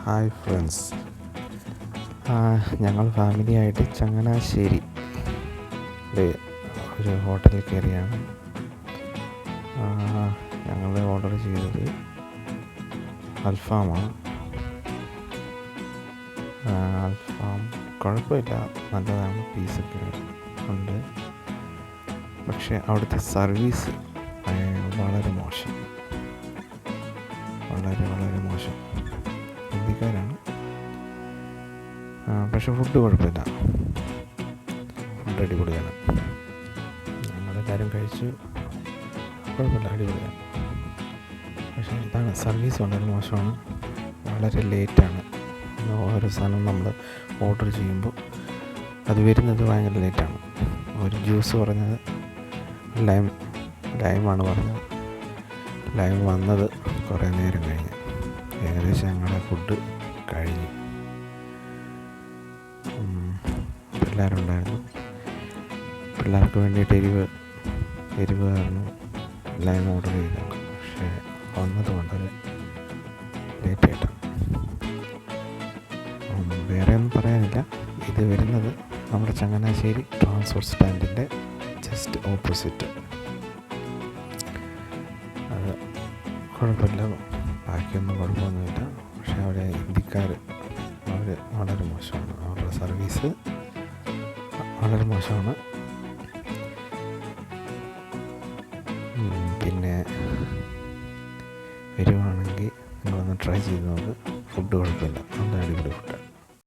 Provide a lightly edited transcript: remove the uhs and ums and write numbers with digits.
Hi friends, ഞങ്ങൾ ഫാമിലിയായിട്ട് ചങ്ങനാശ്ശേരി ഒരു ഹോട്ടലിൽ കയറിയാണ്. ഞങ്ങൾ ഓർഡർ ചെയ്തത് അൽഫാമാണ്. അൽഫാം കുഴപ്പമില്ല, നല്ലതാണ്, പീസൊക്കെ ഉണ്ട്. പക്ഷേ അവിടുത്തെ സർവീസ് വളരെ മോശം, വളരെ മോശം. ഹിന്ദിക്കാരാണ്, പക്ഷെ ഫുഡ് കുഴപ്പമില്ല, ഫുഡ് അടിപൊളിയാണ്. ഞങ്ങളെല്ലാവരും കഴിച്ചു, കുഴപ്പമില്ല, അടിപൊളിയാണ്. പക്ഷേ ഇതാണ്, സർവീസ് വളരെ മോശമാണ്, വളരെ ലേറ്റാണ്. ഓരോ സാധനം നമ്മൾ ഓർഡർ ചെയ്യുമ്പോൾ അത് വരുന്നത് ഭയങ്കര ലേറ്റാണ്. ഒരു ജ്യൂസ് പറഞ്ഞത് ലൈമാണ് പറഞ്ഞത്. ലൈം വന്നത് കുറേ നേരം കഴിഞ്ഞ്, ഏകദേശം ഞങ്ങളുടെ ഫുഡ് കഴിഞ്ഞു. പിള്ളേരുണ്ടായിരുന്നു, പിള്ളേർക്ക് വേണ്ടിയിട്ട് എരിവ് കാരണം ലൈം ഓർഡർ ചെയ്തതാണ്. പക്ഷേ വന്നത് വളരെ ലേറ്റായിട്ടാണ്. വേറെ ഒന്നും പറയാനില്ല. ഇത് വരുന്നത് നമ്മുടെ ചങ്ങനാശ്ശേരി ട്രാൻസ്പോർട്ട് സ്റ്റാൻഡിൻ്റെ ജസ്റ്റ് ഓപ്പോസിറ്റ്. അത് കുഴപ്പമില്ല, ബാക്കിയൊന്നും കുഴപ്പമൊന്നുമില്ല. പക്ഷേ അവിടെ ഹിന്ദിക്കാർ അവർ വളരെ മോശമാണ്, അവരുടെ സർവീസ് വളരെ മോശമാണ്. പിന്നെ വരുവാണെങ്കിൽ നിങ്ങളൊന്ന് ട്രൈ ചെയ്ത് നോക്ക്, ഫുഡ് കുഴപ്പമില്ല, നല്ല അടിപൊളി ഫുഡാണ്.